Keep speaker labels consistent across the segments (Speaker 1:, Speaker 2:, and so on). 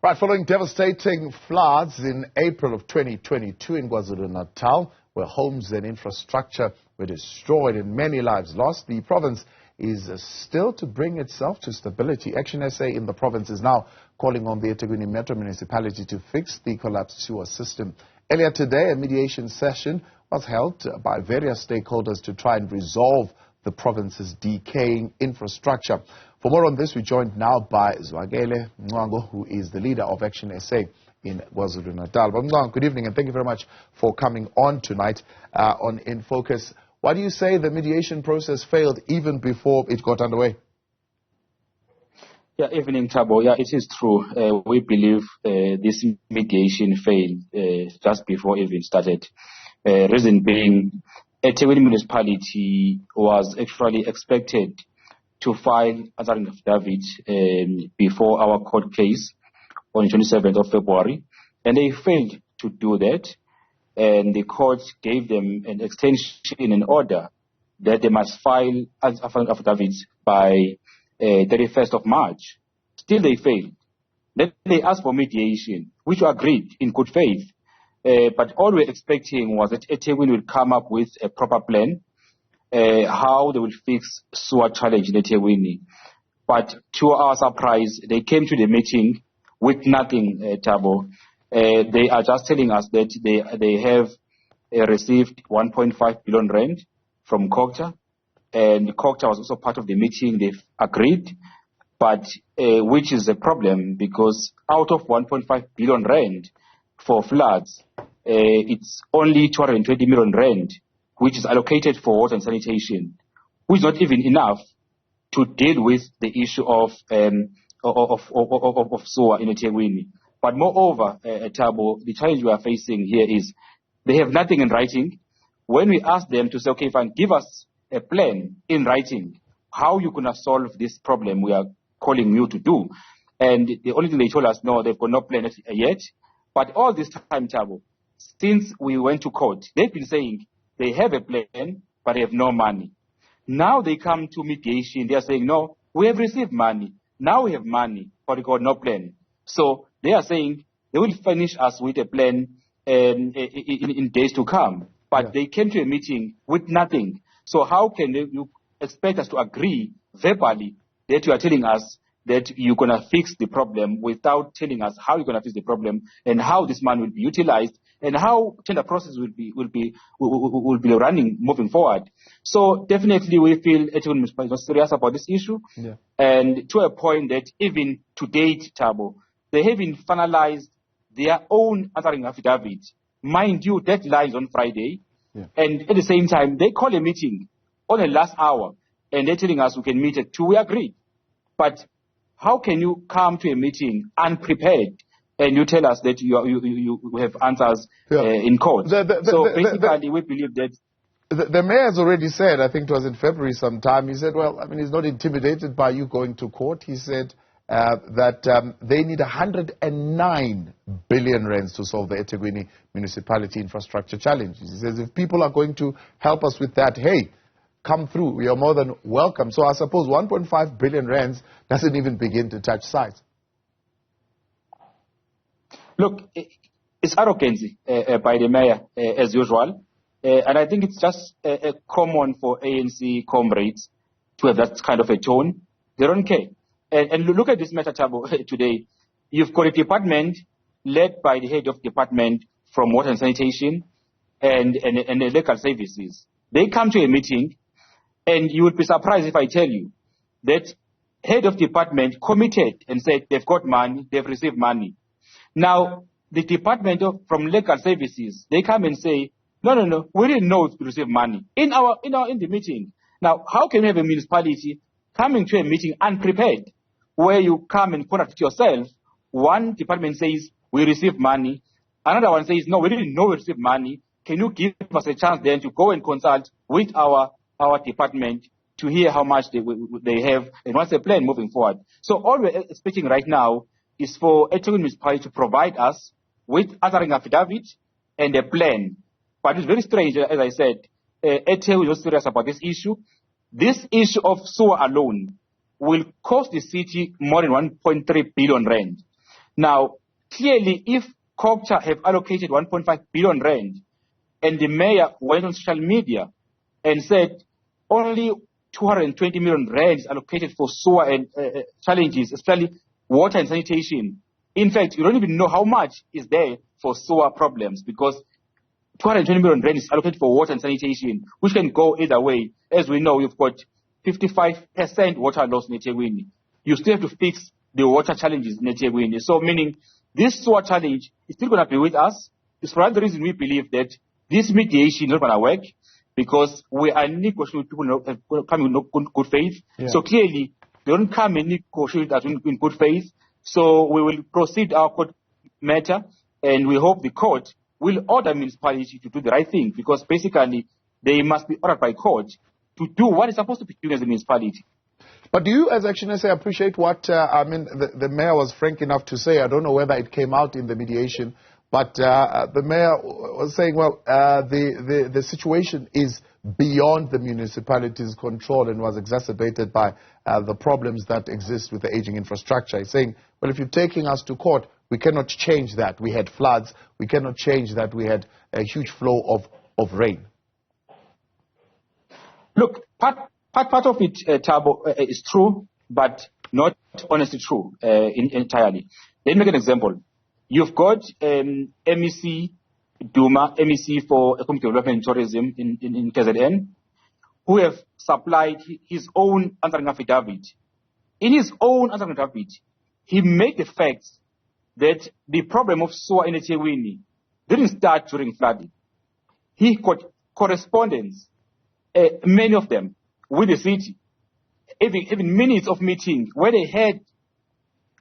Speaker 1: Right, following devastating floods in April of 2022 in KwaZulu-Natal, where homes and infrastructure were destroyed and many lives lost, the province is still to bring itself to stability. ActionSA in the province is now calling on the eThekwini Metro Municipality to fix the collapsed sewer system. Earlier today, a mediation session was held by various stakeholders to try and resolve the province's decaying infrastructure. For more on this, we're joined now by Zwakele Mncwango, who is the leader of ActionSA in KwaZulu-Natal. Mncwango, good evening, and thank you very much for coming on tonight on In Focus. Why do you say the mediation process failed even before it got underway?
Speaker 2: Yeah, evening, Thabo. Yeah, it is true. We believe this mediation failed just before it even started. Reason being, eThekwini Municipality was actually expected to file answering affidavit before our court case on 27th of February, and they failed to do that. And the court gave them an extension in order that they must file affidavits by 31st of March. Still they failed. Then they asked for mediation, which we agreed in good faith. But all we're expecting was that eThekwini will come up with a proper plan, how they will fix sewer challenge in eThekwini. But to our surprise, they came to the meeting with nothing, Thabo. They are just telling us that they have received 1.5 billion rand from COGTA, and COGTA was also part of the meeting. They've agreed, but which is a problem because out of 1.5 billion rand for floods, it's only 220 million rand, which is allocated for water and sanitation, which is not even enough to deal with the issue of sewer in eThekwini. But moreover, Thabo, the challenge we are facing here is they have nothing in writing. When we ask them to say, okay, fine, give us a plan in writing, how you going to solve this problem we are calling you to do. And the only thing they told us, no, they've got no plan yet. But all this time, Thabo, since we went to court, they've been saying they have a plan, but they have no money. Now they come to mediation, they are saying, no, we have received money. Now we have money, but we got no plan. So they are saying they will furnish us with a plan in days to come. But they came to a meeting with nothing. So how can you expect us to agree verbally that you are telling us that you're going to fix the problem without telling us how you're going to fix the problem and how this money will be utilized and how tender process will be running moving forward. So definitely we feel eThekwini Municipality is serious about this issue, and to a point that even to date, Thabo, they haven't finalized their own answering affidavit. Mind you, deadline is on Friday, and at the same time they call a meeting on the last hour and they're telling us we can meet at 2. We agree, but how can you come to a meeting unprepared and you tell us that you have answers in court? So basically, we believe that
Speaker 1: the mayor has already said, I think it was in February sometime, he said, well, I mean, he's not intimidated by you going to court. He said that they need 109 billion rands to solve the eThekwini Municipality infrastructure challenge. He says if people are going to help us with that, hey, come through. We are more than welcome. So I suppose 1.5 billion rands doesn't even begin to touch sites. Look,
Speaker 2: it's arrogance by the mayor, as usual. And I think it's just common for ANC comrades to have that kind of a tone. They don't care. And look at this matter, Thabo, today. You've got a department led by the head of department from water and sanitation and local services. They come to a meeting, and you would be surprised if I tell you that head of department committed and said they've got money, they've received money. Now, the department from legal services, they come and say, no, we didn't know we received money in the meeting. Now, how can you have a municipality coming to a meeting unprepared, where you come and contradict yourself? One department says we received money, another one says no, we didn't know we received money. Can you give us a chance then to go and consult with our department to hear how much they have and what's the plan moving forward? So all we're expecting right now is for eThekwini Municipality to provide us with answering affidavit and a plan. But it's very strange, as I said, eThekwini is not serious about this issue. This issue of sewer alone will cost the city more than 1.3 billion rand. Now, clearly, if Culture have allocated 1.5 billion rand, and the mayor went on social media and said only 220 million rand is allocated for sewer and challenges, especially water and sanitation. In fact, you don't even know how much is there for sewer problems, because 220 million rand is allocated for water and sanitation, which can go either way. As we know, you've got 55% water loss in eThekwini. You still have to fix the water challenges in eThekwini. So meaning this sewer challenge is still going to be with us. It's for the reason we believe that this mediation is not going to work, because we are negotiating with people who come in good faith. Yeah. So clearly, they don't come and negotiate us in good faith. So we will proceed our court matter, and we hope the court will order municipality to do the right thing, because basically they must be ordered by court to do what is supposed to be doing as a municipality.
Speaker 1: But do you, as ActionSA, appreciate what, the mayor was frank enough to say? I don't know whether it came out in the mediation, but the mayor was saying, well, the situation is beyond the municipality's control and was exacerbated by the problems that exist with the aging infrastructure. He's saying, well, if you're taking us to court, we cannot change that. We had floods. We cannot change that. We had a huge flow of rain.
Speaker 2: Look, part of it, Thabo, is true, but not honestly true entirely. Let me make an example. You've got MEC Duma, MEC for Economic Development and Tourism in KZN, who have supplied his own answering affidavit. In his own answering affidavit, he made the facts that the problem of sewer in eThekwini didn't start during flooding. He got correspondence, many of them, with the city, even minutes of meeting where they had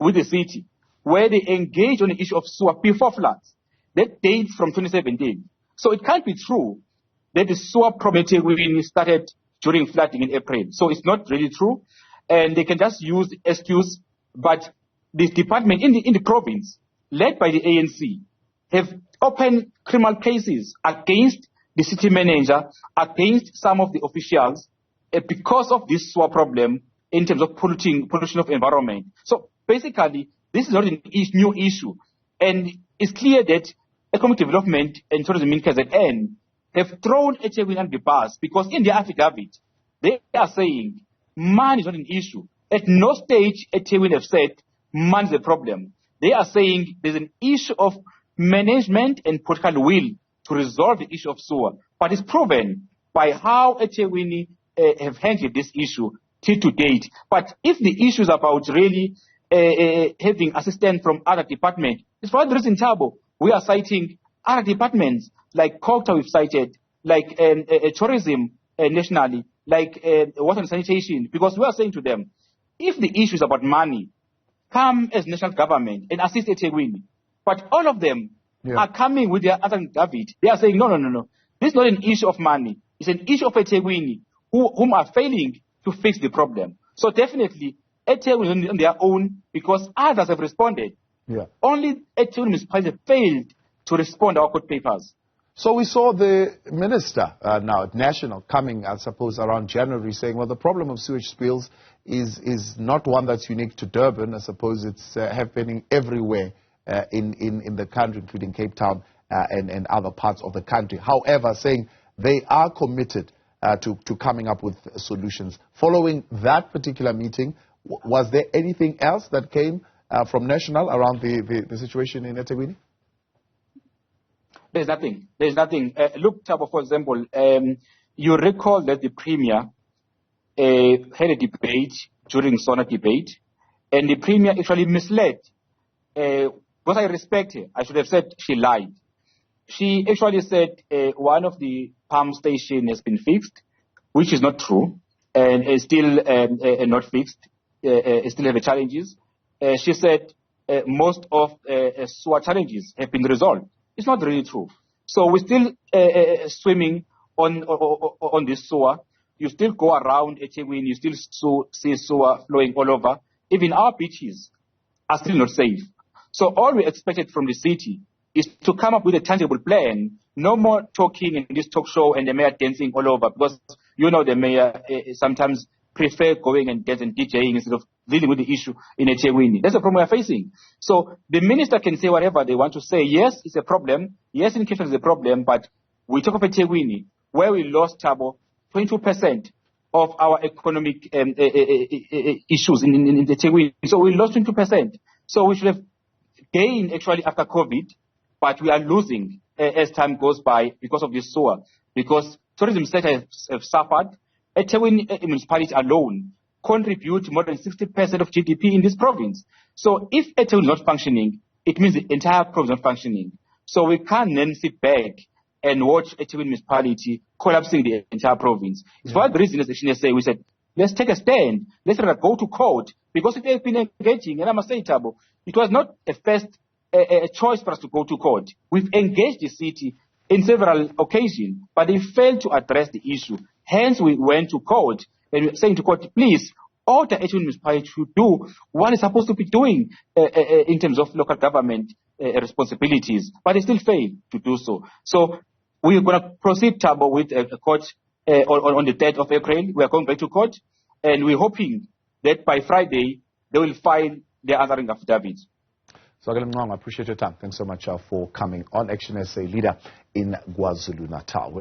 Speaker 2: with the city, where they engaged on the issue of sewer before floods. That dates from 2017. So it can't be true that the sewer problem in eThekwini started during flooding in April. So it's not really true. And they can just use the excuse. But this department in the province, led by the ANC, have opened criminal cases against the city manager, against some of the officials, because of this sewer problem in terms of pollution of environment. So basically, this is not a new issue. And it's clear that Economic Development and Tourism in KZN have thrown eThekwini under the bus, because in their affidavit, they are saying money is not an issue. At no stage eThekwini have said money is a problem. They are saying there's an issue of management and political will to resolve the issue of sewer. But it's proven by how eThekwini have handled this issue till to date. But if the issue is about really having assistance from other departments, it's for the reason, Thabo, we are citing other departments like culture we've cited, like tourism nationally, like water and sanitation, because we are saying to them, if the issue is about money, come as national government and assist eThekwini. But all of them are coming with their other affidavit. They are saying, no. This is not an issue of money. It's an issue of eThekwini, whom are failing to fix the problem. So definitely, eThekwini on their own, because others have responded. Yeah. Only eThekwini municipality failed to respond to our court papers.
Speaker 1: So we saw the minister now at national coming, I suppose, around January, saying, well, the problem of sewage spills is not one that's unique to Durban. I suppose it's happening everywhere in the country, including Cape Town and other parts of the country. However, saying they are committed to coming up with solutions. Following that particular meeting, was there anything else that came from national around the situation in eThekwini?
Speaker 2: There's nothing. Look, Thabo, for example, you recall that the Premier had a debate during SONA debate, and the Premier actually misled. What I respect her, I should have said she lied. She actually said one of the pump stations has been fixed, which is not true, and is still not fixed. Still have challenges. She said most of sewer challenges have been resolved. It's not really true. So we're still swimming on this sewer. You still go around eThekwini, you still see sewer flowing all over. Even our beaches are still not safe. So all we expected from the city is to come up with a tangible plan. No more talking in this talk show and the mayor dancing all over, because you know the mayor sometimes prefer going and getting DJing instead of dealing with the issue in eThekwini. That's the problem we're facing. So the minister can say whatever they want to say. Yes, it's a problem. Yes, inflation is a problem, but we talk of eThekwini, where we lost, Thabo, 22% of our economic issues in eThekwini. So we lost 22%. So we should have gained actually after COVID, but we are losing as time goes by because of this SOA. Because tourism sector have suffered. eThekwini municipality alone contribute more than 60% of GDP in this province. So if eThekwini is not functioning, it means the entire province is not functioning. So we can't then sit back and watch eThekwini municipality collapsing the entire province. It's for that reason, as ActionSA, we said, let's take a stand. Let's go to court. Because if they've been engaging, and I must say, Thabo, it was not a first a choice for us to go to court. We've engaged the city in several occasions, but they failed to address the issue. Hence, we went to court and we're saying to court, please, order eThekwini municipality to do what it's supposed to be doing in terms of local government responsibilities, but they still fail to do so. So we're going to proceed, Thabo, with a court on the 3rd of April. We are going back to court, and we're hoping that by Friday they will file their answering affidavits.
Speaker 1: Zwakele Mncwango, I appreciate your time. Thanks so much for coming on. ActionSA leader in KwaZulu-Natal.